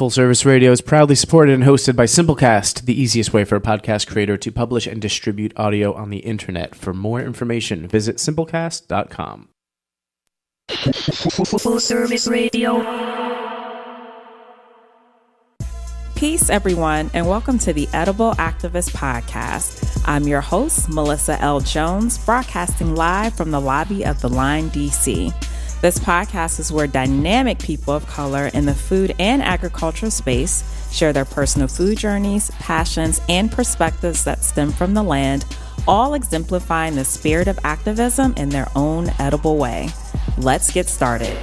Full Service Radio is proudly supported and hosted by Simplecast, the easiest way for a podcast creator to publish and distribute audio on the internet. For more information, visit simplecast.com. Full Service Radio. Peace, everyone, and welcome to the Edible Activist Podcast. I'm your host, Melissa L. Jones, broadcasting live from the lobby of the Line, D.C. This podcast is where dynamic people of color in the food and agricultural space share their personal food journeys, passions, and perspectives that stem from the land, all exemplifying the spirit of activism in their own edible way. Let's get started.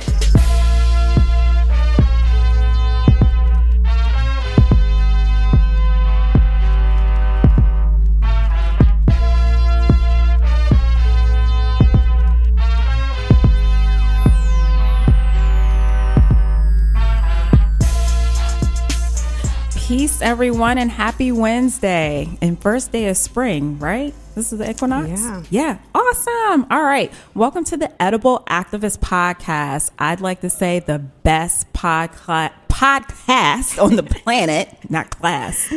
Peace, everyone, and happy Wednesday and first day of spring, right? This is the equinox? Yeah. Awesome. All right. Welcome to the Edible Activist Podcast. I'd like to say the best podcast on the planet, not class,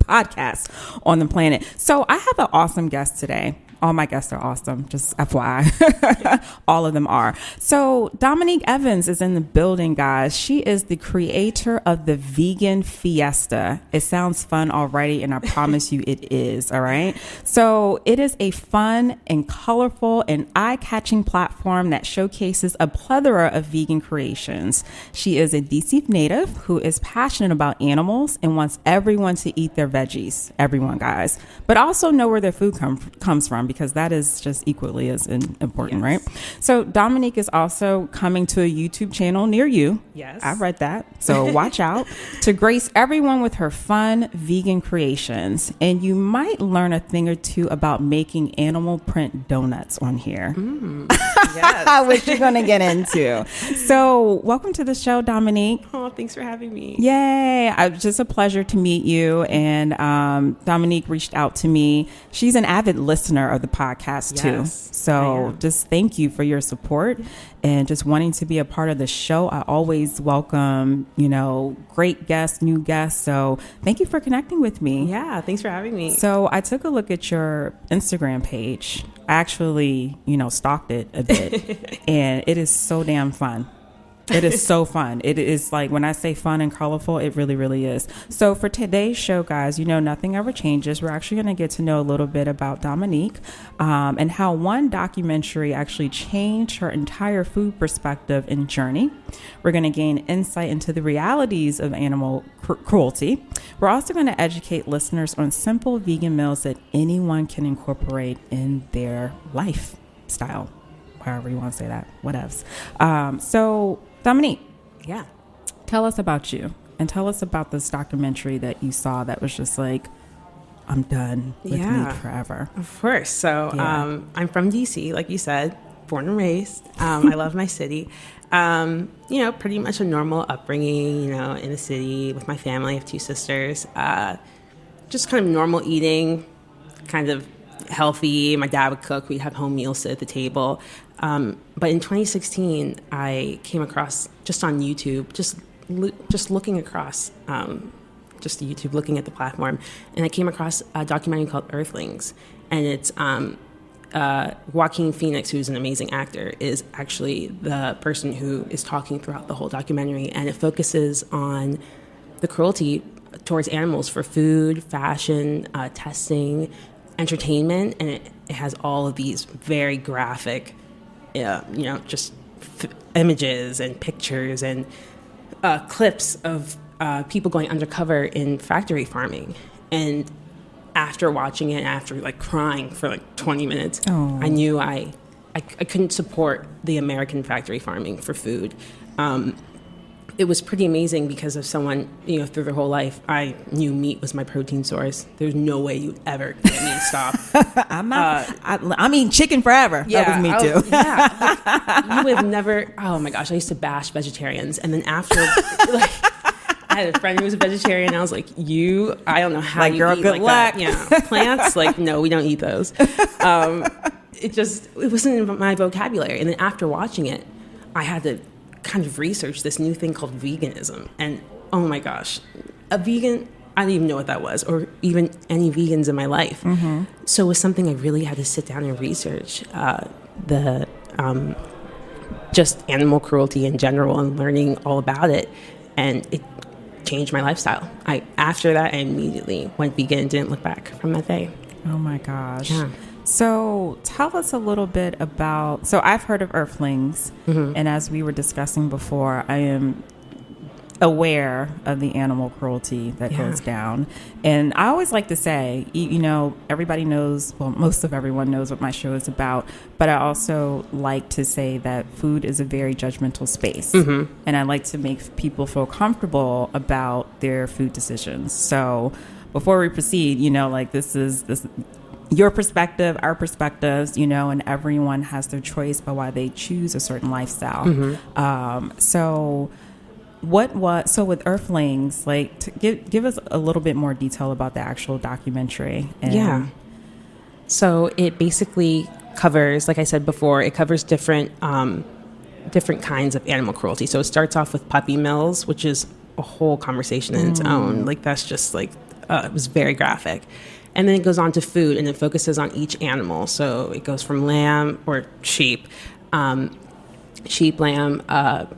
podcast on the planet. So I have an awesome guest today. All my guests are awesome, just FYI. All of them are. So Dominique Evans is in the building, guys. She is the creator of the Vegan Fiesta. It sounds fun already, and I promise you it is, all right? So it is a fun and colorful and eye-catching platform that showcases a plethora of vegan creations. She is a DC native who is passionate about animals and wants everyone to eat their veggies. Everyone, guys. But also know where their food comes from, because that is just equally as important, yes. Right? So Dominique is also coming to a YouTube channel near you. Yes. I read that. So watch out to grace everyone with her fun vegan creations. And you might learn a thing or two about making animal print donuts on here. Yes. Which you're going to get into. So welcome to the show, Dominique. Oh, thanks for having me. Yay. It's just a pleasure to meet you. And Dominique reached out to me. She's an avid listener of the podcast too. Yes, so just thank you for your support and just wanting to be a part of the show. I always welcome, great guests, new guests. So thank you for connecting with me. Yeah, thanks for having me. So I took a look at your Instagram page. I actually, stalked it a bit and it is so damn fun. It is so fun. It is like, when I say fun and colorful, it really, really is. So for today's show, guys, nothing ever changes. We're actually going to get to know a little bit about Dominique and how one documentary actually changed her entire food perspective and journey. We're going to gain insight into the realities of animal cruelty. We're also going to educate listeners on simple vegan meals that anyone can incorporate in their lifestyle. However you want to say that, whatevs. So Dominique, yeah, tell us about you and tell us about this documentary that you saw that was just like, I'm done with meat forever. Of course. So I'm from DC, like you said, born and raised. I love my city. Pretty much a normal upbringing, in a city with my family. I have two sisters. Just kind of normal eating, kind of healthy. My dad would cook. We'd have home meals, sit at the table. But in 2016, I came across, just on YouTube, just looking across, just YouTube, looking at the platform, and I came across a documentary called Earthlings, and it's Joaquin Phoenix, who's an amazing actor, is actually the person who is talking throughout the whole documentary, and it focuses on the cruelty towards animals for food, fashion, testing, entertainment, and it has all of these very graphic images and pictures and clips of people going undercover in factory farming. And after watching it, after crying for 20 minutes, I knew I couldn't support the American factory farming for food. It was pretty amazing because of someone, through their whole life, I knew meat was my protein source. There's no way you'd ever get me to stop. I'm eating chicken forever. Yeah, that was me too. You would have never, oh my gosh, I used to bash vegetarians. And then after, I had a friend who was a vegetarian, and I was like, I don't know how you girl, eat good luck. that. Yeah, plants, no, we don't eat those. It wasn't in my vocabulary. And then after watching it, I had to kind of research this new thing called veganism. And oh my gosh, a vegan, I didn't even know what that was, or even any vegans in my life. Mm-hmm. So it was something I really had to sit down and research, just animal cruelty in general and learning all about it. And it changed my lifestyle. After that, I immediately went vegan and didn't look back from that day. Oh my gosh. Yeah. So tell us a little bit about, so I've heard of Earthlings, mm-hmm. and as we were discussing before, I am aware of the animal cruelty that goes down. And I always like to say, everybody knows, well, most of everyone knows what my show is about, but I also like to say that food is a very judgmental space. Mm-hmm. And I like to make people feel comfortable about their food decisions. So before we proceed, this is your perspective, our perspectives, and everyone has their choice by why they choose a certain lifestyle. Mm-hmm. So with Earthlings, give us a little bit more detail about the actual documentary. So it basically covers, like I said before, it covers different kinds of animal cruelty. So it starts off with puppy mills, which is a whole conversation in its own. That's just it was very graphic. And then it goes on to food, and it focuses on each animal. So it goes from lamb or sheep, lamb,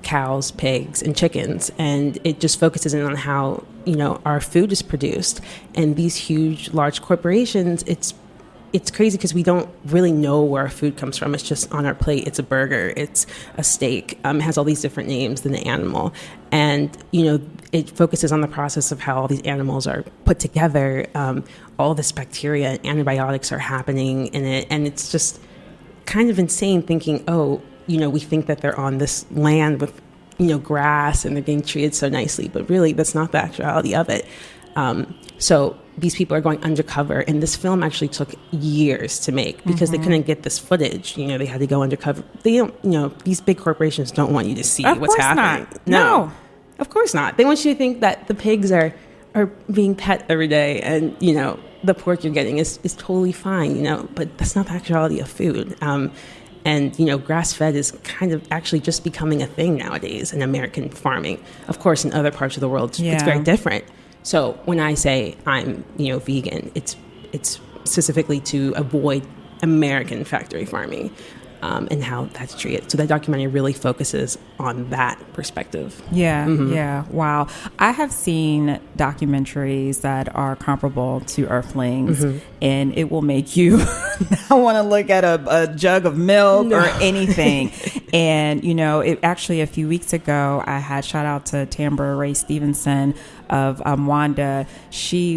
cows, pigs, and chickens. And it just focuses in on how, our food is produced. And these huge, large corporations, it's crazy because we don't really know where our food comes from. It's just on our plate. It's a burger. It's a steak. It has all these different names than the animal. And, it focuses on the process of how all these animals are put together. All this bacteria and antibiotics are happening in it. And it's just kind of insane thinking, we think that they're on this land with, grass and they're being treated so nicely. But really, that's not the actuality of it. So these people are going undercover, and this film actually took years to make because they couldn't get this footage. They had to go undercover. They don't, these big corporations don't want you to see what's happening. No, of course not. They want you to think that the pigs are being pet every day, and the pork you're getting is totally fine. But that's not the actuality of food. And, grass-fed is kind of actually just becoming a thing nowadays in American farming. Of course, in other parts of the world, it's very different. So when I say I'm, vegan, it's specifically to avoid American factory farming and how that's treated. So that documentary really focuses on that perspective. Yeah, yeah. Wow. I have seen documentaries that are comparable to Earthlings, and it will make you not want to look at a jug of milk or anything. And, it actually a few weeks ago, I had shout out to Tambra Ray Stevenson of Wanda.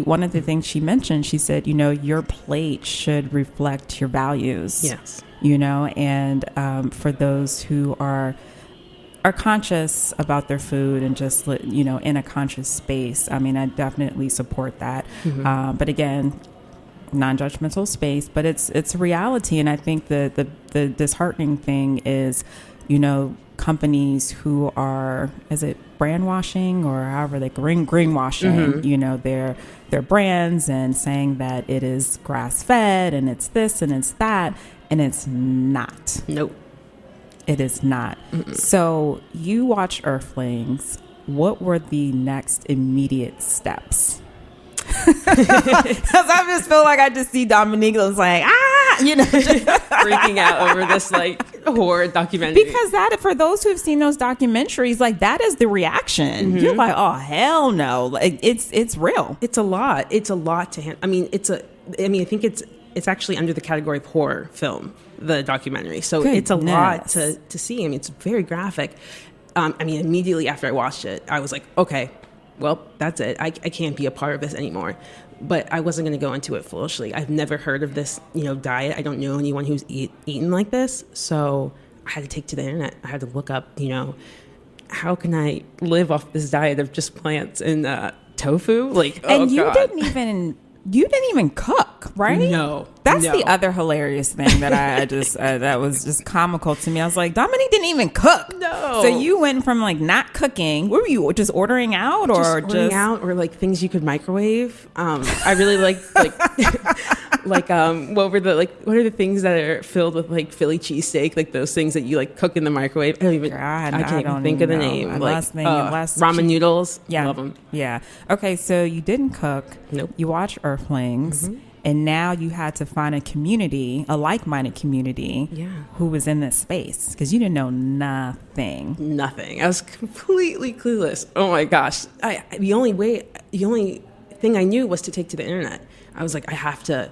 One of the things she mentioned, she said, your plate should reflect your values. Yes. And for those who are conscious about their food and just, in a conscious space, I mean, I definitely support that. But again, non-judgmental space, but it's a reality. And I think the disheartening thing is, companies who are, is it brand washing or however they greenwashing, their brands and saying that it is grass fed and it's this and it's that. And it's not. Nope. It is not. Mm-mm. So you watch Earthlings. What were the next immediate steps? Because I just feel like I just see Dominique was like, freaking out over this horror documentary. Because that, for those who have seen those documentaries, that is the reaction. You're like, oh hell no! It's real. It's a lot. It's a lot to handle. I think it's actually under the category of horror film, the documentary. So it's a lot to see. It's very graphic. Immediately after I watched it, I was like, okay, well, that's it. I can't be a part of this anymore. But I wasn't going to go into it foolishly. I've never heard of this, diet. I don't know anyone who's eaten like this. So I had to take to the internet. I had to look up, how can I live off this diet of just plants and tofu? You didn't even cook, right? No. That's the other hilarious thing that I just that was just comical to me. I was like, Dominique didn't even cook. No. So you went from like not cooking. What were you just ordering out, or just ordering out, or like things you could microwave? I really like what are the things that are filled with like Philly cheesesteak, like those things that you like cook in the microwave? I can't even think of the name. Ramen noodles. Yeah, love them. Yeah. Okay, so you didn't cook. Nope. You watched Earthlings. Mm-hmm. And now you had to find a community, a like-minded community, who was in this space, because you didn't know nothing. Nothing. I was completely clueless. Oh my gosh! The only thing I knew was to take to the internet. I was like, I have to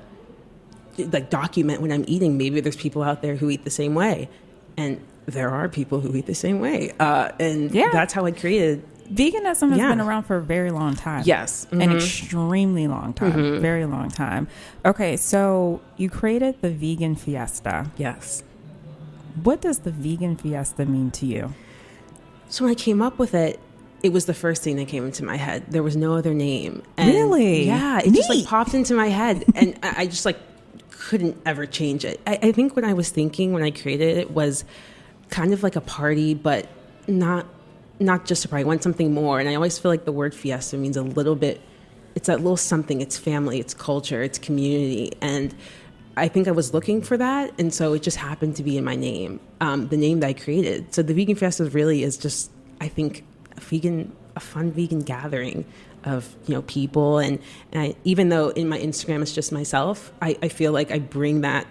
like document when I'm eating. Maybe there's people out there who eat the same way, and there are people who eat the same way. That's how I created. Veganism has been around for a very long time. Yes. Mm-hmm. An extremely long time. Mm-hmm. Very long time. Okay, so you created the Vegan Fiesta. Yes. What does the Vegan Fiesta mean to you? So when I came up with it, it was the first thing that came into my head. There was no other name. And really? Yeah. It just like popped into my head. And I just like couldn't ever change it. I think what I was thinking when I created it was kind of like a party, but not just a party. I want something more. And I always feel like the word fiesta means a little bit, it's that little something. It's family, it's culture, it's community. And I think I was looking for that. And so it just happened to be in my name, the name that I created. So the Vegan Fiesta really is just, I think, a fun vegan gathering of, people. And even though in my Instagram it's just myself, I feel like I bring that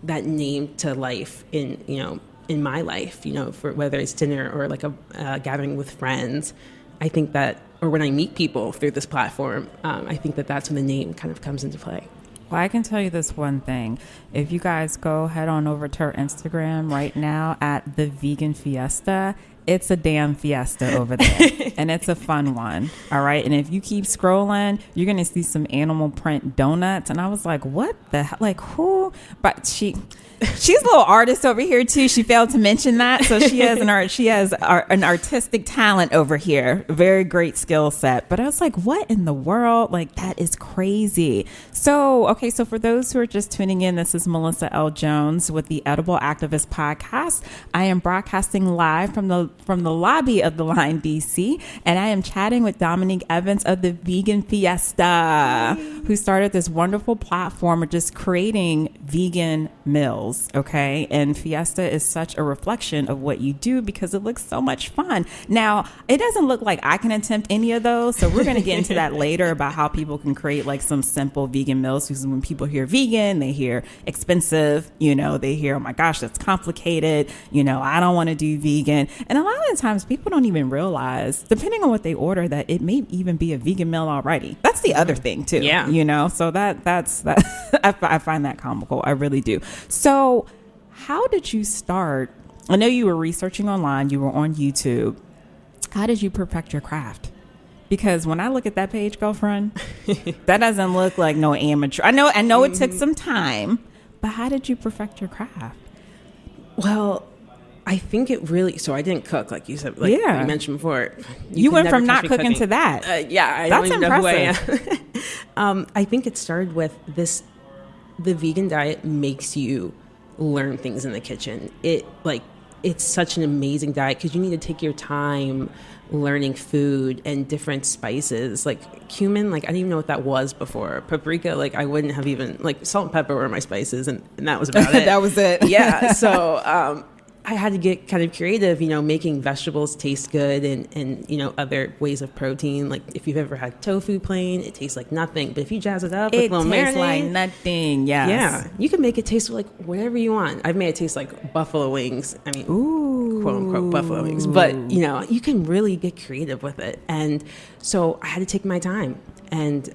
name to life in my life, for whether it's dinner or like a gathering with friends. I think that, or when I meet people through this platform, I think that's when the name kind of comes into play. Well, I can tell you this one thing. If you guys go head on over to our Instagram right now at the Vegan Fiesta, it's a damn fiesta over there. And it's a fun one. All right. And if you keep scrolling, you're going to see some animal print donuts. And I was like, what the hell? Like, who? But she's a little artist over here too. She failed to mention that. So she has an artistic talent over here. Very great skill set. But I was like, what in the world? Like, that is crazy. So, okay. So for those who are just tuning in, this is Melissa L. Jones with the Edible Activist Podcast. I am broadcasting live from the lobby of the Line DC, and I am chatting with Dominique Evans of the Vegan Fiesta, who started this wonderful platform of just creating vegan meals. Okay. And Fiesta is such a reflection of what you do because it looks so much fun. Now, it doesn't look like I can attempt any of those. So we're going to get into that later about how people can create like some simple vegan meals. Because when people hear vegan, they hear expensive, they hear, oh my gosh, that's complicated. I don't want to do vegan. And a lot of the times people don't even realize, depending on what they order, that it may even be a vegan meal already. That's the other thing too. Yeah. So that's I find that comical. I really do. So how did you start? I know you were researching online, you were on YouTube. How did you perfect your craft? Because when I look at that page, girlfriend, that doesn't look like no amateur. I know it took some time, but how did you perfect your craft? Well, I think it really, so I didn't cook, like you said, like you mentioned before. You went from not cooking to that. I That's don't even impressive. know who I am. I think it started with this, the vegan diet makes you learn things in the kitchen. It's such an amazing diet because you need to take your time learning food and different spices. Like cumin, like I didn't even know what that was before. Paprika, like I wouldn't have even, like salt and pepper were my spices and that was about it. That was it. Yeah. So I had to get kind of creative, making vegetables taste good and other ways of protein. Like if you've ever had tofu plain, it tastes like nothing. But if you jazz it up with a little marinade, it tastes like nothing. Yes. Yeah. You can make it taste like whatever you want. I've made it taste like buffalo wings. I mean, quote unquote buffalo wings. But, you can really get creative with it. And so I had to take my time. And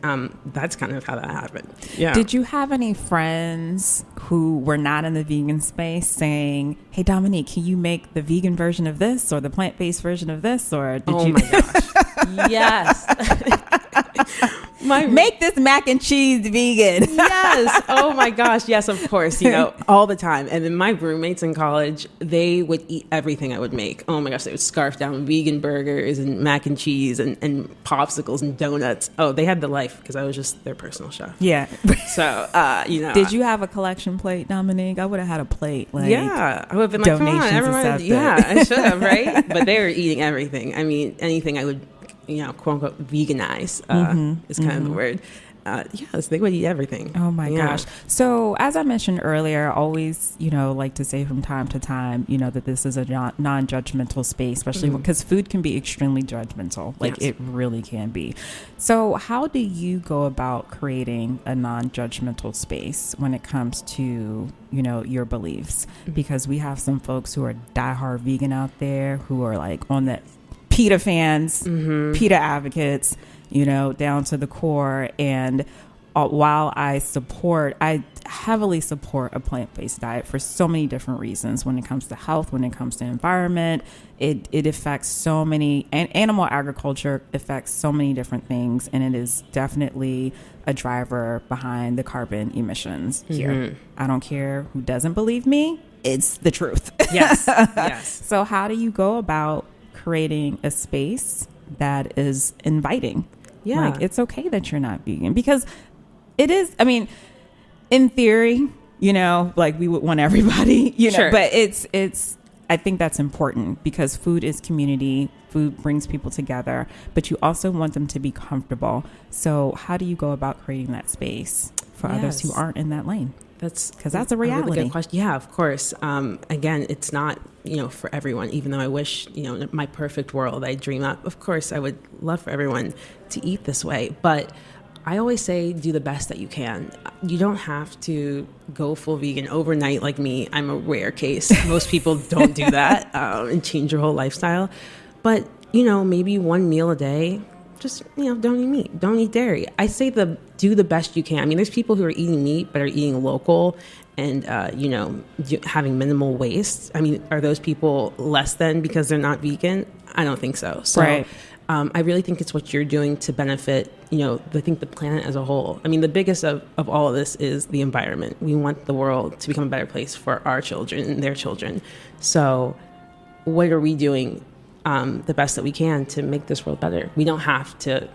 that's kind of how that happened. Yeah. Did you have any friends who were not in the vegan space saying, hey, Dominique, can you make the vegan version of this or the plant-based version of this? Or did you? Oh, my gosh. Yes. Make this mac and cheese vegan. Yes. Oh my gosh. Yes, of course. All the time. And then my roommates in college, they would eat everything I would make. Oh my gosh. They would scarf down vegan burgers and mac and cheese and popsicles and donuts. Oh, they had the life because I was just their personal chef. Yeah. So, Did you have a collection plate, Dominique? I would have had a plate. Yeah. I would have been like, come on, everyone. Yeah, I should have, right? But they were eating everything. I mean, anything I would, quote unquote, veganize is kind of the word. Yes, they would eat everything. Oh my gosh. So as I mentioned earlier, I always, like to say from time to time, that this is a non-judgmental space, especially because food can be extremely judgmental. Like it really can be. So how do you go about creating a non-judgmental space when it comes to, your beliefs? Because we have some folks who are diehard vegan out there who are like on the PETA fans, PETA advocates, down to the core. And while I heavily support a plant-based diet for so many different reasons, when it comes to health, when it comes to environment, it affects so many, and animal agriculture affects so many different things. And it is definitely a driver behind the carbon emissions here. I don't care who doesn't believe me. It's the truth. Yes. Yes. So how do you go about creating a space that is inviting? Yeah. Like, it's okay that you're not vegan, because it is, in theory, like we would want everybody, Sure. But it's, I think that's important because food is community. Food brings people together, but you also want them to be comfortable. So how do you go about creating that space for others who aren't in that lane? That's a reality. Really good question. Yeah, of course. Again, it's not, for everyone, even though I wish, my perfect world I dream up. Of course, I would love for everyone to eat this way. But I always say do the best that you can. You don't have to go full vegan overnight like me. I'm a rare case. Most people don't do that and change your whole lifestyle. But, maybe one meal a day, just, don't eat meat, don't eat dairy. I say do the best you can. There's people who are eating meat but are eating local and, having minimal waste. Are those people less than because they're not vegan? I don't think so. So right. I really think it's what you're doing to benefit, the planet as a whole. The biggest of all of this is the environment. We want the world to become a better place for our children and their children. So what are we doing the best that we can to make this world better? You don't have to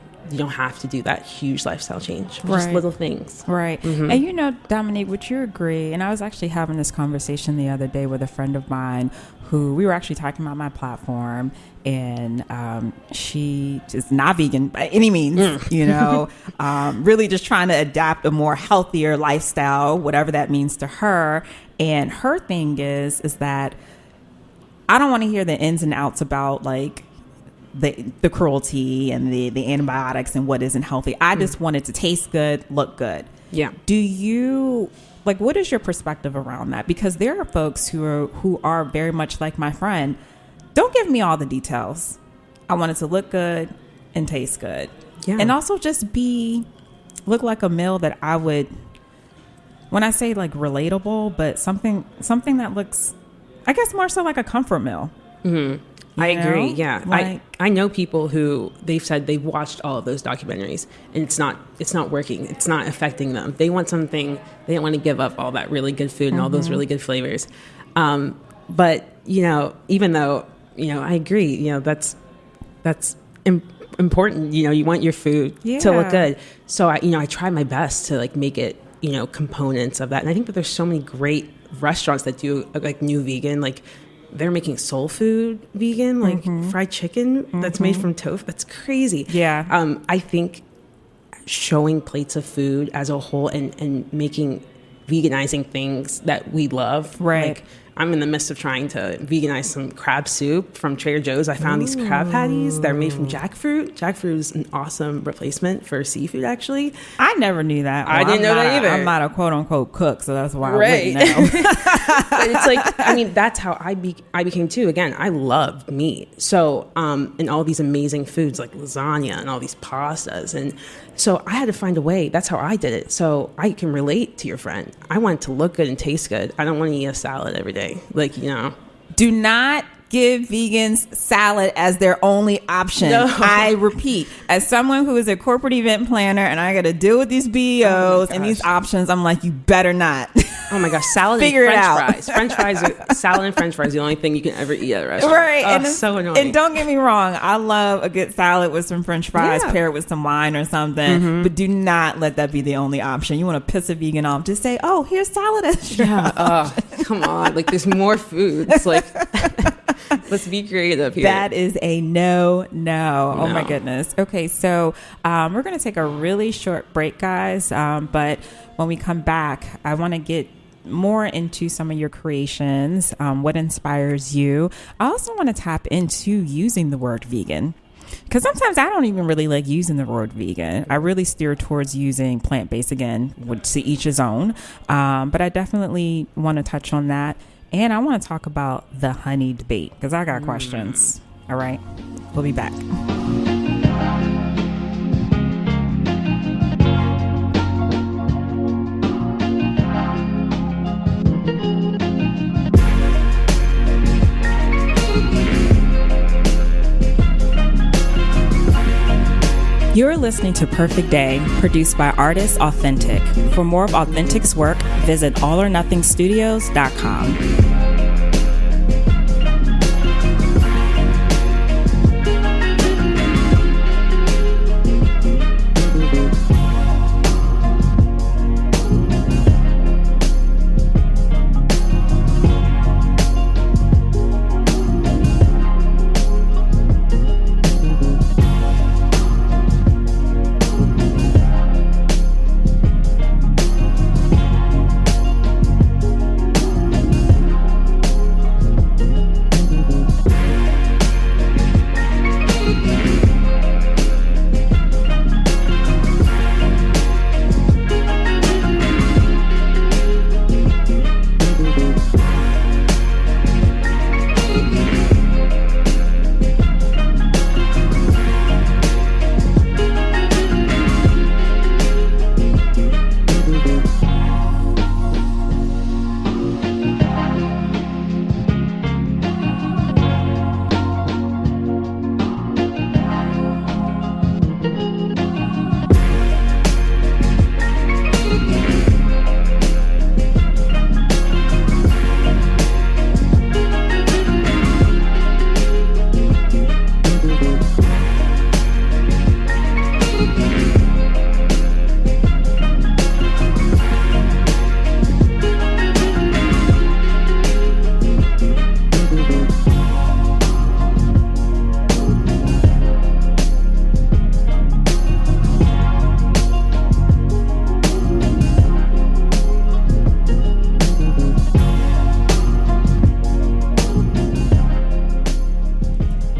do that huge lifestyle change. Just little things. Right. And Dominique, would you agree? And I was actually having this conversation the other day with a friend of mine who we were actually talking about my platform, and she is not vegan by any means, really just trying to adapt a more healthier lifestyle, whatever that means to her. And her thing is that I don't want to hear the ins and outs about like the cruelty and the antibiotics and what isn't healthy. I just want it to taste good, look good. Yeah. Do you what is your perspective around that? Because there are folks who are very much like my friend. Don't give me all the details. I want it to look good and taste good. Yeah. And also just look like a meal that I would, when I say like relatable, but something that looks, I guess, more so like a comfort meal. Mm-hmm. I agree. Yeah. I know people who they've said they've watched all of those documentaries and it's not working. It's not affecting them. They want something, they don't want to give up all that really good food and all those really good flavors. But, even though, I agree, that's important. You want your food to look good. So I try my best to like make it, components of that. And I think that there's so many great restaurants that do like new vegan, like they're making soul food vegan, like fried chicken that's made from tofu. That's crazy. Yeah. I think showing plates of food as a whole and veganizing things that we love. Right. Like I'm in the midst of trying to veganize some crab soup from Trader Joe's. I found these crab patties that are made from jackfruit. Jackfruit is an awesome replacement for seafood, actually. I never knew that. I didn't know that either. I'm not a quote unquote cook, so that's why I wouldn't know. But it's like, that's how I became too. Again, I loved meat. So, and all these amazing foods like lasagna and all these pastas. And so I had to find a way. That's how I did it. So I can relate to your friend. I want it to look good and taste good. I don't want to eat a salad every day. Do not give vegans salad as their only option. No. I repeat, as someone who is a corporate event planner and I got to deal with these BEOs and these options, I'm like, you better not. Oh my gosh, salad and French fries. Salad and French fries are the only thing you can ever eat at a restaurant. Right. Oh, and it's so annoying. And don't get me wrong, I love a good salad with some French fries paired with some wine or something, but do not let that be the only option. You want to piss a vegan off, just say, oh, here's salad as your option. Come on. Like, there's more food. It's like, let's be creative here. That is a no. Oh my goodness. Okay, so we're going to take a really short break, guys. But when we come back, I want to get more into some of your creations, what inspires you. I also want to tap into using the word vegan, because sometimes I don't even really like using the word vegan. I really steer towards using plant-based, again, to each his own. But I definitely want to touch on that. And I want to talk about the honey debate, because I got questions. All right. We'll be back. You're listening to Perfect Day, produced by Artists Authentic. For more of Authentic's work, visit allornothingstudios.com.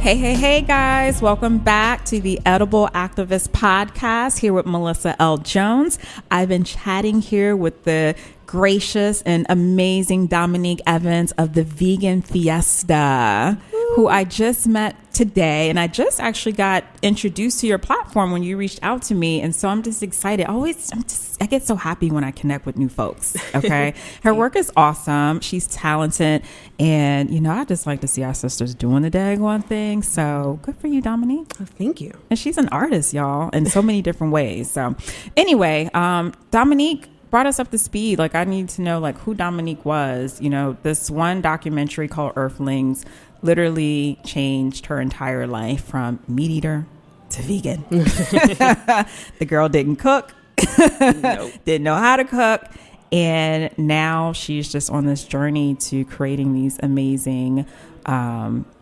Hey guys, welcome back to the Edible Activist Podcast, here with Melissa L. Jones. I've been chatting here with the gracious and amazing Dominique Evans of the Vegan Fiesta, who I just met today, and I just actually got introduced to your platform when you reached out to me, and so I'm just excited. I get so happy when I connect with new folks. Okay, her work is awesome. She's talented, and I just like to see our sisters doing the daggone thing. So good for you, Dominique. Oh, thank you. And she's an artist, y'all, in so many different ways. So anyway, Dominique brought us up to speed. Like, I need to know who Dominique was. This one documentary called Earthlings literally changed her entire life from meat eater to vegan. The girl didn't cook, nope. Didn't know how to cook, and now she's just on this journey to creating these amazing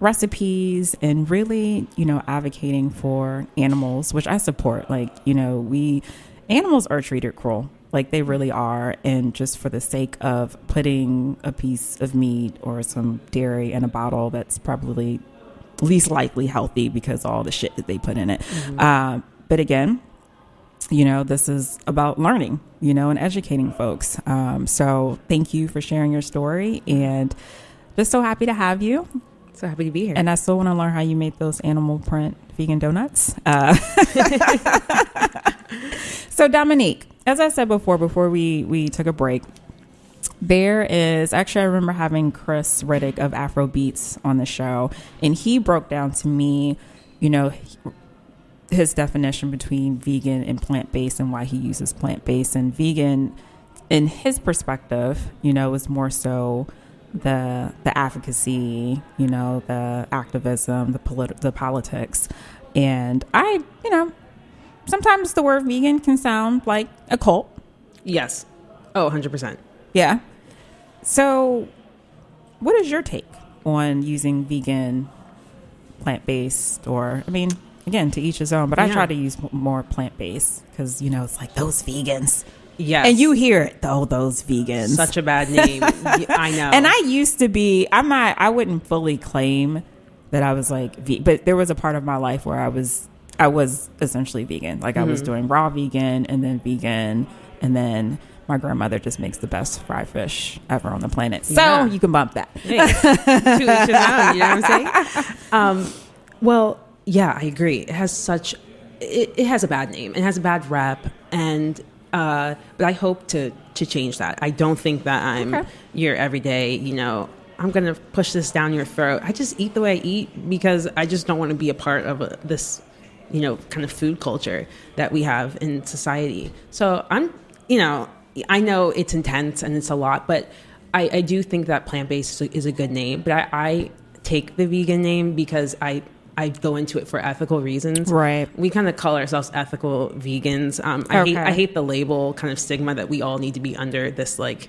recipes and really, advocating for animals, which I support. Animals are treated cruel. They really are. And just for the sake of putting a piece of meat or some dairy in a bottle that's probably least likely healthy because of all the shit that they put in it. Mm-hmm. But again, this is about learning, and educating folks. So thank you for sharing your story, and just so happy to have you. So happy to be here. And I still want to learn how you made those animal print vegan donuts. So Dominique, as I said before we took a break, There is actually, I remember having Chris Riddick of Afro Beats on the show, and he broke down to me, his definition between vegan and plant-based and why he uses plant-based. And vegan, in his perspective, is more so the advocacy, the activism, the politics. And I, sometimes the word vegan can sound like a cult. Yes. Oh, 100%. Yeah. So what is your take on using vegan, plant-based, or, again, to each his own, but I try to use more plant-based because, it's like those vegans. Yes. And you hear it, though, those vegans. Such a bad name. I know. And I used to be, I wouldn't fully claim that I was like, but there was a part of my life where I was essentially vegan. Like I was doing raw vegan and then my grandmother just makes the best fried fish ever on the planet. So you can bump that. Hey, to each his own, you know what I'm saying? Well, yeah, I agree. It has it has a bad name. It has a bad rep. And, but I hope to change that. I don't think that I'm your everyday, I'm going to push this down your throat. I just eat the way I eat because I just don't want to be a part of this, kind of food culture that we have in society. So I'm, I know it's intense and it's a lot, but I do think that plant-based is a good name. But I take the vegan name because I go into it for ethical reasons. Right. We kind of call ourselves ethical vegans. I hate the label kind of stigma that we all need to be under this like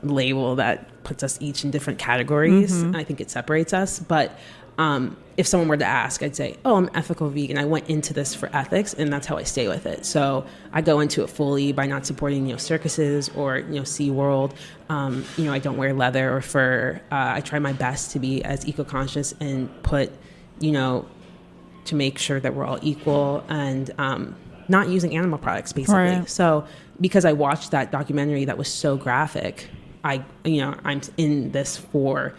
label that puts us each in different categories. And I think it separates us. But if someone were to ask, I'd say, oh, I'm ethical vegan. I went into this for ethics, and that's how I stay with it. So I go into it fully by not supporting, circuses or, SeaWorld. I don't wear leather or fur. I try my best to be as eco-conscious and put, to make sure that we're all equal and not using animal products, basically. Right. So because I watched that documentary that was so graphic, I'm in this for...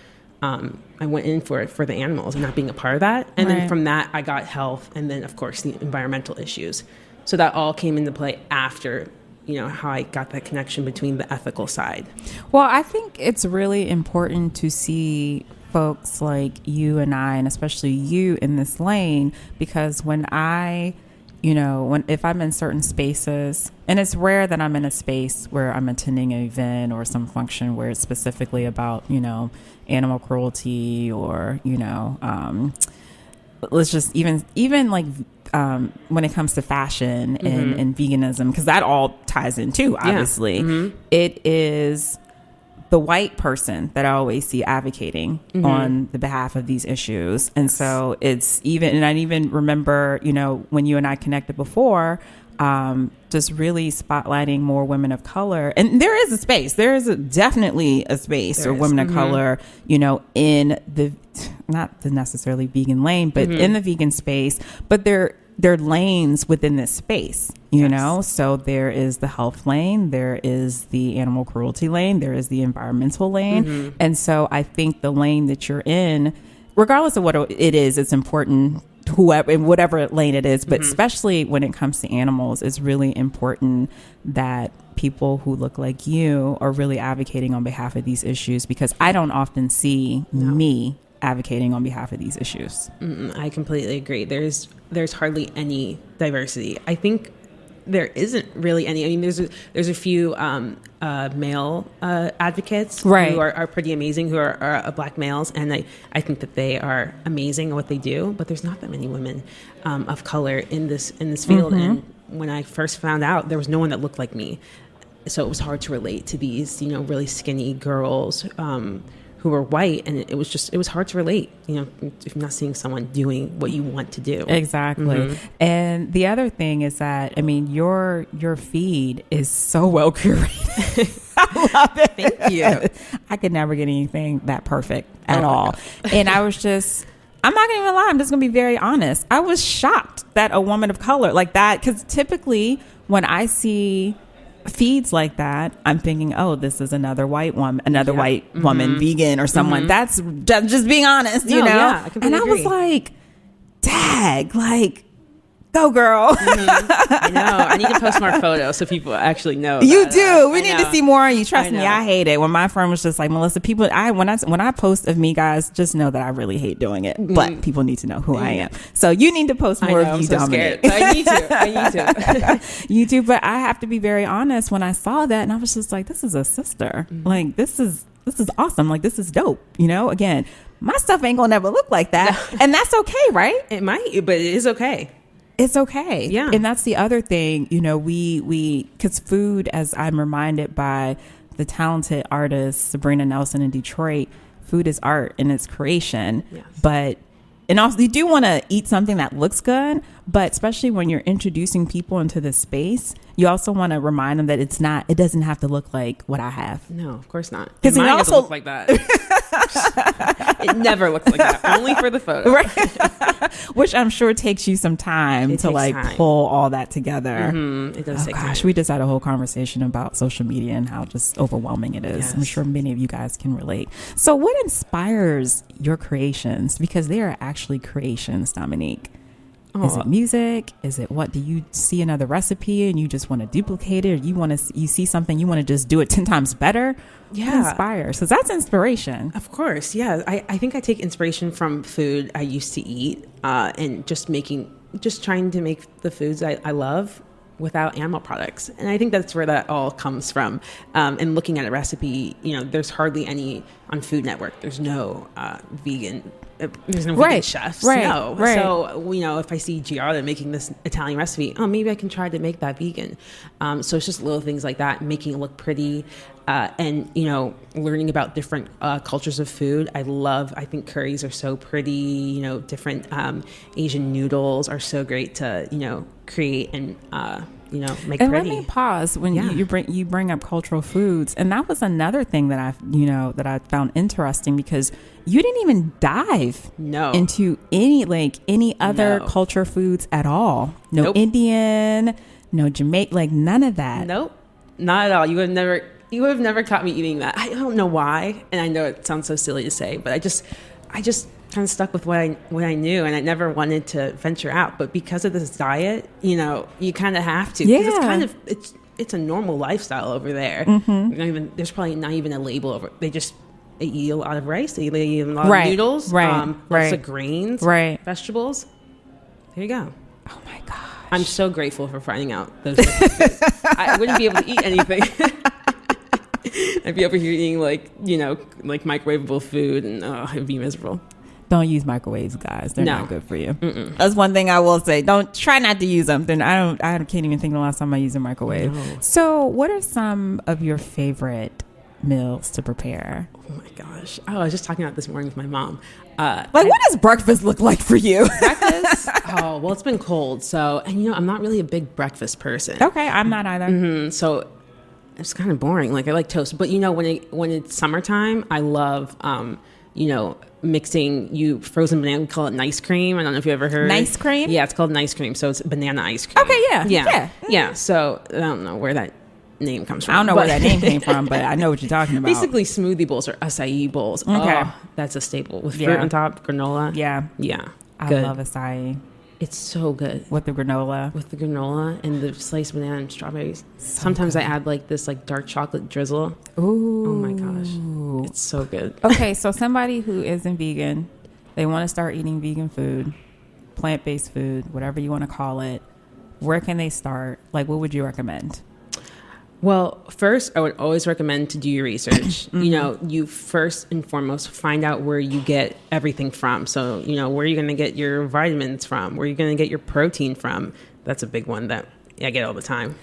I went in for it for the animals and not being a part of that. And then from that, I got health and then, of course, the environmental issues. So that all came into play after, how I got that connection between the ethical side. Well, I think it's really important to see folks like you and I, and especially you in this lane, because when if I'm in certain spaces, and it's rare that I'm in a space where I'm attending an event or some function where it's specifically about, animal cruelty or, let's just even like when it comes to fashion and veganism, because that all ties in too, obviously. It is the white person that I always see advocating on the behalf of these issues. And so it's and I even remember, when you and I connected before, just really spotlighting more women of color. And there is a space, definitely a space for women of color, in the, not the necessarily vegan lane, but in the vegan space, but they're lanes within this space, you know? So there is the health lane, there is the animal cruelty lane, there is the environmental lane. And so I think the lane that you're in, regardless of what it is, it's important in whatever lane it is, but especially when it comes to animals, it's really important that people who look like you are really advocating on behalf of these issues, because I don't often see me advocating on behalf of these issues. I completely agree. There's hardly any diversity. I think there isn't really any. I mean, there's a few male advocates who are pretty amazing, who are black males, and I think that they are amazing at what they do. But there's not that many women of color in this field. And when I first found out, there was no one that looked like me, so it was hard to relate to these really skinny girls who were white, and it was hard to relate, if you're not seeing someone doing what you want to do. Exactly. And the other thing is that, I mean, your feed is so well curated. I love it. Thank you. I could never get anything that perfect at all. And I was just, I'm not gonna even lie, I'm just gonna be very honest. I was shocked that a woman of color like that, because typically when I see feeds like that, I'm thinking, oh, this is another white woman, vegan or someone. That's just being honest, you know? Yeah, I and I agree. was like, dag, like Go, girl. I know. I need to post more photos so people actually know. You do. We need to see more of you. Trust me, I hate it. When my friend was just like, Melissa, people, when I post of me, guys, just know that I really hate doing it. But people need to know who I am. So you need to post more of you, Dominique. I need to. You do. But I have to be very honest. When I saw that, and I was just like, this is a sister. Like, this is awesome. Like, this is dope. Again, my stuff ain't gonna never look like that. And that's okay, right? It might, but it is okay. It's okay. Yeah. And that's the other thing, because food, as I'm reminded by the talented artist Sabrina Nelson in Detroit, food is art and it's creation. Yes. And also you do want to eat something that looks good, but especially when you're introducing people into this space, you also want to remind them that it doesn't have to look like what I have. No, of course not. Because mine doesn't look like that. It never looks like that. Only for the photo. Right. Which I'm sure takes you some time to pull all that together. Mm-hmm. It does take time. We just had a whole conversation about social media and how just overwhelming it is. Yes. I'm sure many of you guys can relate. So what inspires your creations? Because they are actually creations, Dominique. Is it music? Is it what? Do you see another recipe and you just want to duplicate it? Or you see something, you want to just do it 10 times better? Yeah. What inspires? Because that's inspiration. Of course. Yeah. I think I take inspiration from food I used to eat and just trying to make the foods I love without animal products. And I think that's where that all comes from. And looking at a recipe, there's hardly any on Food Network. There's no vegan. There's no vegan chefs. No. So, if I see Giada making this Italian recipe, maybe I can try to make that vegan. So it's just little things like that, making it look pretty. And, learning about different cultures of food. I think curries are so pretty, different Asian noodles are so great to, create and, make and pretty. Let me pause when you bring up cultural foods. And that was another thing that I found interesting, because you didn't even dive into any other culture foods at all. No Indian, no Jamaican, none of that. Nope. Not at all. You would have never caught me eating that. I don't know why. And I know it sounds so silly to say, but I just kind of stuck with what I knew, and I never wanted to venture out. But because of this diet, you kind of have to. Yeah. It's kind of it's a normal lifestyle over there. Mm-hmm. There's probably not even a label over it. They eat a lot of rice. They eat a lot of noodles. Lots of grains. Vegetables. There you go. Oh my gosh. I'm so grateful for finding out those foods. I wouldn't be able to eat anything. I'd be over here eating like microwavable food, and it'd be miserable. Don't use microwaves, guys. They're not good for you. Mm-mm. That's one thing I will say. Try not to use them. Then I can't even think the last time I used a microwave. No. So what are some of your favorite meals to prepare? Oh my gosh. I was just talking about this morning with my mom. What does breakfast look like for you? Breakfast? Well, it's been cold. So, and I'm not really a big breakfast person. Okay. I'm not either. Mm-hmm. So it's kind of boring. Like, I like toast, but when it's summertime, I love, mixing frozen banana. We call it nice cream. I don't know if you ever heard. Nice cream? Yeah, it's called nice cream. So it's banana ice cream. Okay, yeah. So I don't know where that name comes from. I don't know where that name came from, but I know what you're talking about. Basically, smoothie bowls or acai bowls. Okay, that's a staple with fruit on top, granola. Yeah. I love acai. It's so good with the granola. And the sliced banana and strawberries. Sometimes I add this dark chocolate drizzle. Ooh. Oh my gosh. It's so good. Okay, so somebody who isn't vegan, they want to start eating vegan food, plant-based food, whatever you want to call it. Where can they start? What would you recommend? Well, first, I would always recommend to do your research. Mm-hmm. You first and foremost find out where you get everything from. So, where you're going to get your vitamins from, where you're going to get your protein from. That's a big one that I get all the time.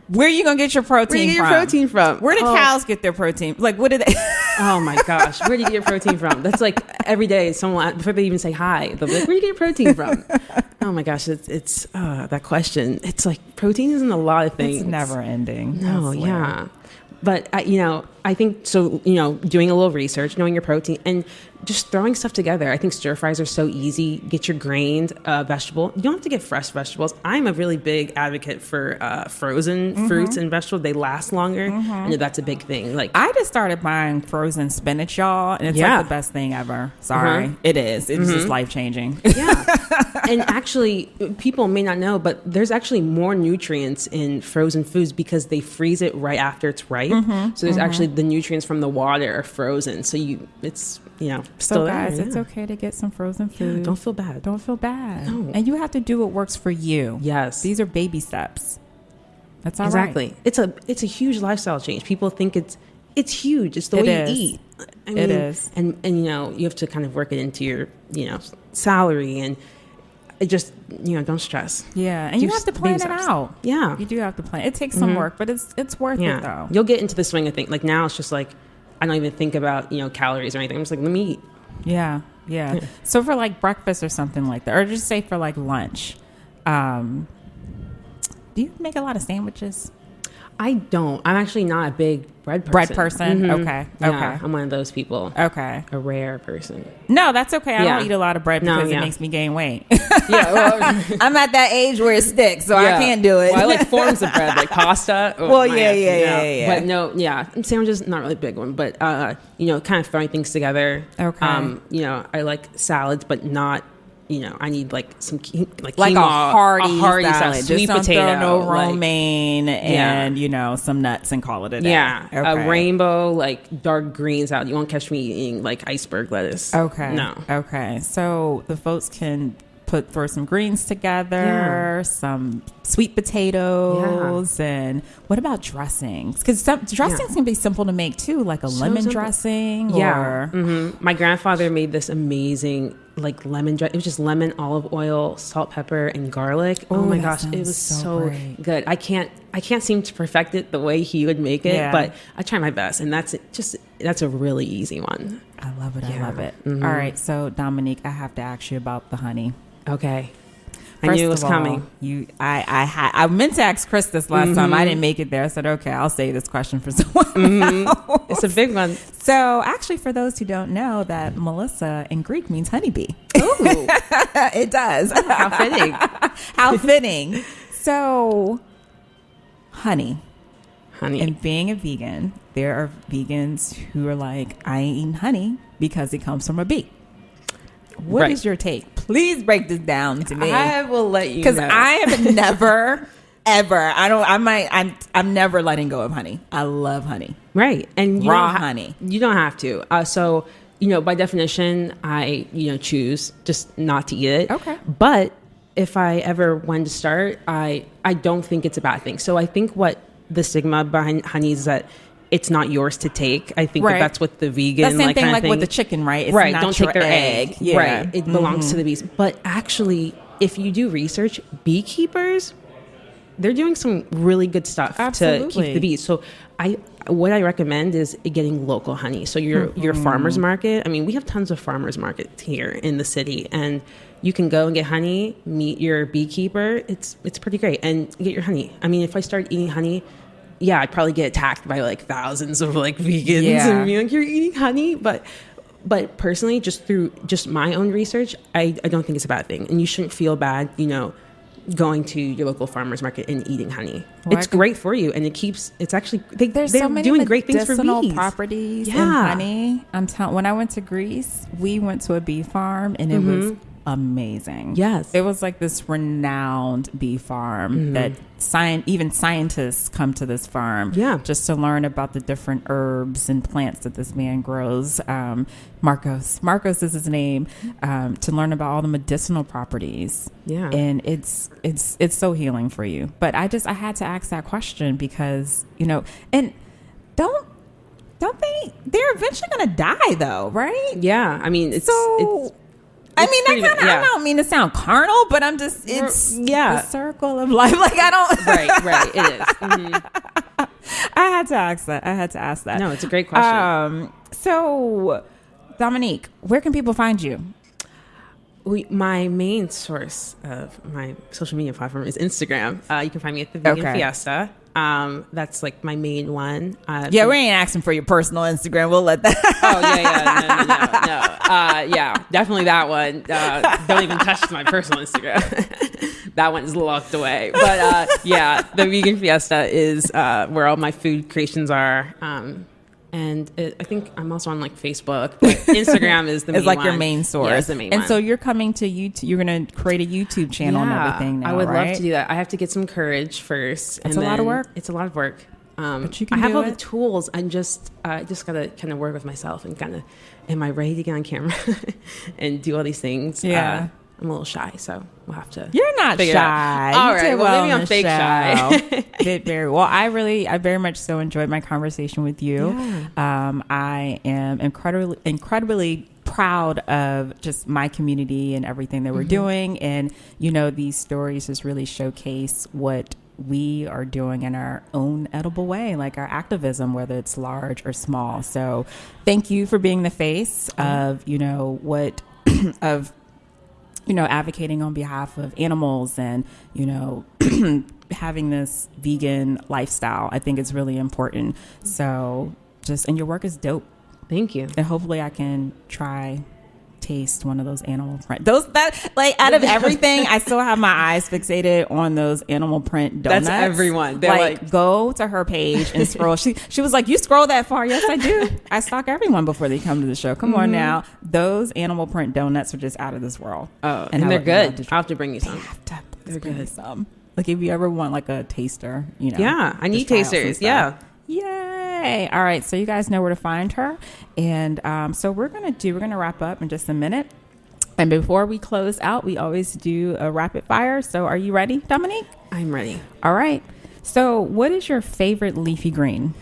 Where are you going to get your protein from? Where do cows get their protein? What do they... Oh my gosh. Where do you get your protein from? That's every day someone, before they even say hi, they'll be like, where do you get your protein from? Oh my gosh. It's that question. It's protein isn't a lot of things. It's never ending. No, yeah. But, I think so, doing a little research, knowing your protein, and just throwing stuff together. I think stir fries are so easy. Get your grained vegetable. You don't have to get fresh vegetables. I'm a really big advocate for frozen fruits and vegetables. They last longer. I know that's a big thing. Like, I just started buying frozen spinach, y'all, and it's like the best thing ever. Sorry. It is. It's just life-changing. Yeah. And actually, people may not know, but there's actually more nutrients in frozen foods because they freeze it right after it's ripe. So there's actually the nutrients from the water are frozen. So it's still guys, there. It's okay to get some frozen food. Don't feel bad. Don't feel bad. No. And you have to do what works for you. Yes. These are baby steps. That's all exactly. right. It's a huge lifestyle change. People think it's huge. It's the way you eat. I mean, it is. And you have to kind of work it into your, salary, and it just, don't stress. Yeah. And you have to plan it out. Yeah. You do have to plan. It takes some work, but it's worth it though. You'll get into the swing of things. Like now it's just like, I don't even think about, calories or anything. I'm just like, let me eat. Yeah. So for like breakfast or something like that, or just say for like lunch, do you make a lot of sandwiches? I don't. I'm actually not a big bread person. Bread person? Okay. Yeah, I'm one of those people. Okay. A rare person. No, that's okay. I don't eat a lot of bread because it makes me gain weight. I'm at that age where it sticks, so I can't do it. Well, I like forms of bread, like pasta. Yeah. But no, sandwiches, not really a big one, but, kind of throwing things together. Okay. I like salads, but not, I need like some like quinoa, a hearty salad, sweet just potato, don't throw no romaine and some nuts and call it a day. Yeah, okay. A rainbow like dark green salad. You won't catch me eating like iceberg lettuce. Okay, no. Okay, so the folks can throw some greens together, some sweet potatoes, and what about dressings? Because some dressings can be simple to make too, like a lemon dressing. Yeah. My grandfather made this amazing like lemon dressing. It was just lemon, olive oil, salt, pepper, and garlic. Oh my gosh, it was so good. I can't seem to perfect it the way he would make it, but I try my best, and that's a really easy one. I love it. I love it. All right, so Dominique, I have to ask you about the honey. Okay. I knew it was coming. I meant to ask Chris this last time. I didn't make it there. I said, okay, I'll save this question for someone else. It's a big one. So actually, for those who don't know, that Melissa in Greek means honeybee. Ooh. It does. How fitting. How fitting. So, honey. And being a vegan, there are vegans who are like, I ain't eating honey because it comes from a bee. What is your take? Please break this down to me. I will let you know. Because I have never, ever, I'm never letting go of honey. I love honey. Right. And raw honey. You don't have to. So, by definition, I, choose just not to eat it. Okay. But if I ever wanted to start, I don't think it's a bad thing. So I think what the stigma behind honey is that it's not yours to take. I think that's what the vegan the same thing kind of with the chicken, right? It's right. not Don't your take their egg. Yeah. Right. It belongs to the bees. But actually, if you do research, beekeepers, they're doing some really good stuff to keep the bees. So what I recommend is getting local honey. So your farmer's market. I mean, we have tons of farmer's markets here in the city, and you can go and get honey, meet your beekeeper. It's pretty great, and get your honey. I mean, if I start eating honey, I'd probably get attacked by like thousands of like vegans and be like, you're eating honey. But personally, just through my own research, I don't think it's a bad thing. And you shouldn't feel bad, going to your local farmer's market and eating honey. Well, it's great for you. And it's actually, they're so many doing great things for bees. Properties in honey. When I went to Greece, we went to a bee farm and it was amazing. Yes. It was like this renowned bee farm that even scientists come to this farm just to learn about the different herbs and plants that this man grows. Marcos is his name, to learn about all the medicinal properties. Yeah. And it's so healing for you. But I had to ask that question because, and they're eventually going to die though, right? Yeah. I mean, I don't mean to sound carnal, but I'm just, it's the circle of life. Like I don't. Right. It is. Mm-hmm. I had to ask that. No, it's a great question. So Dominique, where can people find you? My main source of my social media platform is Instagram. You can find me at the Vegan Fiesta. That's like my main one. Yeah, we ain't asking for your personal Instagram. We'll let that. No. Yeah, definitely that one. Don't even touch my personal Instagram. That one is locked away. But the Vegan Fiesta is where all my food creations are. And I think I'm also on like Facebook, but Instagram is the main one. It's like your main source. Yeah, it's the main one. And so you're coming to YouTube. You're going to create a YouTube channel and everything now, I would right? love to do that. I have to get some courage first. It's a lot of work. It's a lot of work. But you can I have do all it. the tools. I just got to kind of work with myself and kind of, am I ready to get on camera and do all these things? Yeah. I'm a little shy, so we'll have to. You're not shy. All right, well, maybe I'm fake shy. Did very well. I very much so enjoyed my conversation with you. Yeah. I am incredibly proud of just my community and everything that we're doing, and these stories just really showcase what we are doing in our own edible way, like our activism, whether it's large or small. So, thank you for being the face of advocating on behalf of animals and, having this vegan lifestyle. I think it's really important. So and your work is dope. Thank you. And hopefully I can taste one of those animal print. Out of everything, I still have my eyes fixated on those animal print donuts. That's everyone. They're like go to her page and scroll. She was like, you scroll that far? Yes, I do. I stalk everyone before they come to the show. Come on now. Those animal print donuts are just out of this world. Oh, and they're good. I'll have to bring you some. They're good. Some. Like if you ever want like a taster, Yeah, I need tasters. Yeah. Yay. All right. So you guys know where to find her. And so we're going to wrap up in just a minute. And before we close out, we always do a rapid fire. So are you ready, Dominique? I'm ready. All right. So what is your favorite leafy green?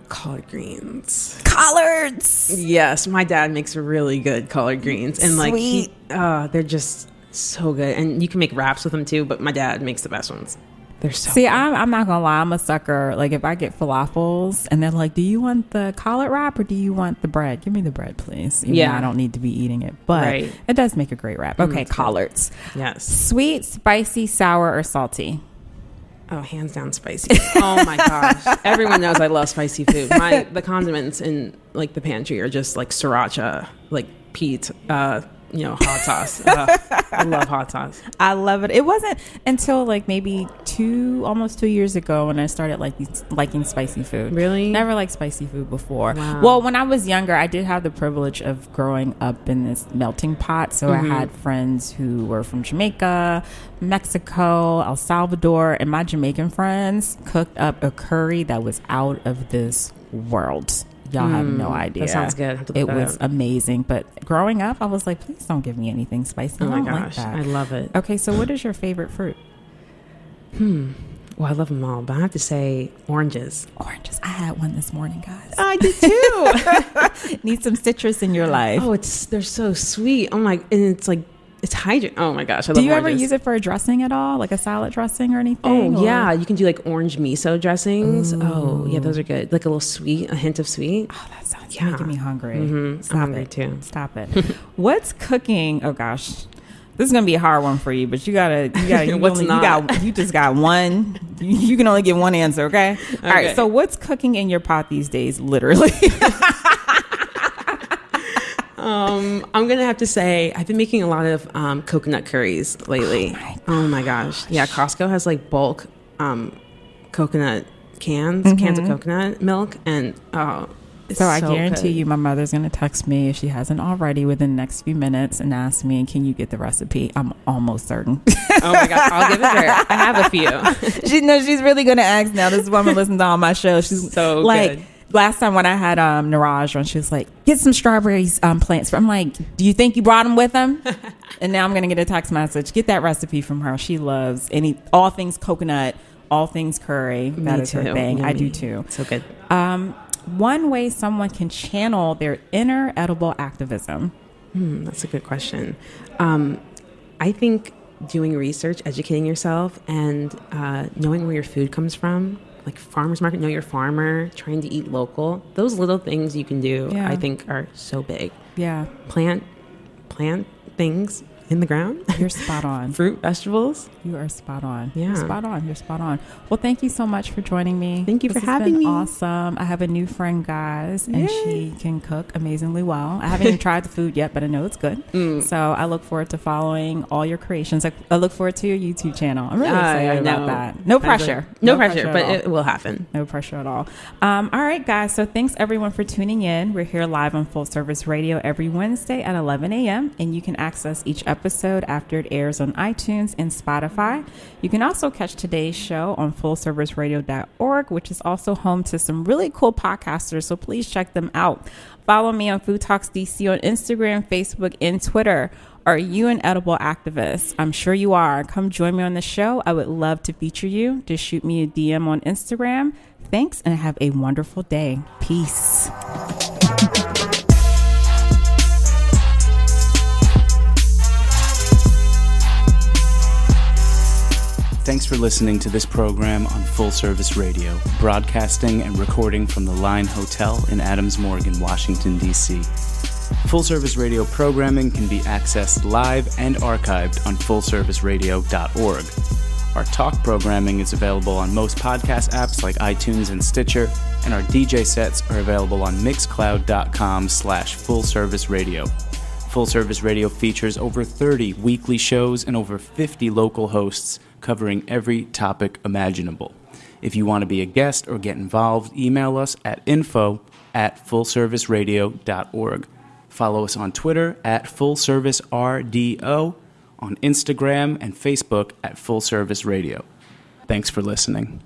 Collard greens. Collards. Yes. My dad makes really good collard greens. And Sweet. they're just so good. And you can make wraps with them too, but my dad makes the best ones. They're so See, good. I'm not gonna lie, I'm a sucker. Like if I get falafels and they're like, do you want the collard wrap or do you want the bread? Give me the bread, please. Even though I don't need to be eating it, but it does make a great wrap. Okay, collards. Yes. Sweet, spicy, sour, or salty? Oh, hands down spicy. Oh my gosh. Everyone knows I love spicy food. The condiments in like the pantry are just like sriracha, like Pete, hot sauce. I love hot sauce. I love it. It wasn't until like maybe almost 2 years ago when I started liking spicy food. Really? Never liked spicy food before. Wow. Well, when I was younger, I did have the privilege of growing up in this melting pot. So I had friends who were from Jamaica, Mexico, El Salvador, and my Jamaican friends cooked up a curry that was out of this world. Y'all have no idea. That sounds good. It was amazing. But growing up, I was like, please don't give me anything spicy. Oh my I don't gosh. like that. I love it. Okay, so what is your favorite fruit? Well, I love them all, but I have to say oranges. Oranges. I had one this morning, guys. I did too. Need some citrus in your life. Oh, they're so sweet. Oh my, and it's like, it's hydrating. Oh my gosh, I love Do you oranges. ever use it for a dressing at all? Like a salad dressing or anything? Oh, yeah. You can do like orange miso dressings. Ooh. Oh, yeah, those are good. Like a little sweet, a hint of sweet. Oh, that sounds making me hungry. Stop I'm hungry too. Stop it. What's cooking? Oh gosh, this is gonna be a hard one for you, but you just got one. You can only get one answer. Okay. All right. So what's cooking in your pot these days? Literally. I'm gonna have to say I've been making a lot of coconut curries lately. Oh my gosh. Yeah, Costco has like bulk coconut cans of coconut milk, and so I guarantee you my mother's going to text me if she hasn't already within the next few minutes and ask me, can you get the recipe? I'm almost certain. Oh my gosh, I'll give it to her. I have a few. She's really going to ask now. This woman listens to all my shows. She's so like, good. Last time when I had Niraj on, she was like, get some strawberries plants. I'm like, do you think you brought them with them? And now I'm going to get a text message. Get that recipe from her. She loves all things coconut, all things curry. That is her thing. Yummy. I do too. So good. One way someone can channel their inner edible activism. That's a good question. I think doing research, educating yourself, and knowing where your food comes from, like farmers market, know your farmer, trying to eat local. Those little things you can do, I think, are so big. Yeah. Plant things in the ground. You're spot on. Fruit, vegetables. You are spot on. Yeah. You're spot on. You're spot on. Well, thank you so much for joining me. Thank you for having me. Awesome. I have a new friend, guys, and Yay. she can cook amazingly well. I haven't even tried the food yet, but I know it's good. So I look forward to following all your creations. I look forward to your YouTube channel. I'm really excited about that. No pressure. No pressure, but it will happen. No pressure at all. All right, guys. So thanks everyone for tuning in. We're here live on Full Service Radio every Wednesday at 11 a.m. and you can access each episode after it airs on iTunes and Spotify. You can also catch today's show on fullserviceradio.org, which is also home to some really cool podcasters, so please check them out. Follow me on Food Talks DC on Instagram, Facebook, and Twitter. Are you an edible activist? I'm sure you are. Come join me on the show. I would love to feature you. Just shoot me a DM on Instagram. Thanks, and have a wonderful day. Peace. Thanks for listening to this program on Full Service Radio, broadcasting and recording from the Line Hotel in Adams Morgan, Washington, D.C. Full Service Radio programming can be accessed live and archived on fullserviceradio.org. Our talk programming is available on most podcast apps like iTunes and Stitcher, and our DJ sets are available on mixcloud.com/fullserviceradio. Full Service Radio features over 30 weekly shows and over 50 local hosts covering every topic imaginable. If you want to be a guest or get involved, email us at info@fullserviceradio.org. Follow us on Twitter at FullServiceRDO, on Instagram and Facebook at Full Service Radio. Thanks for listening.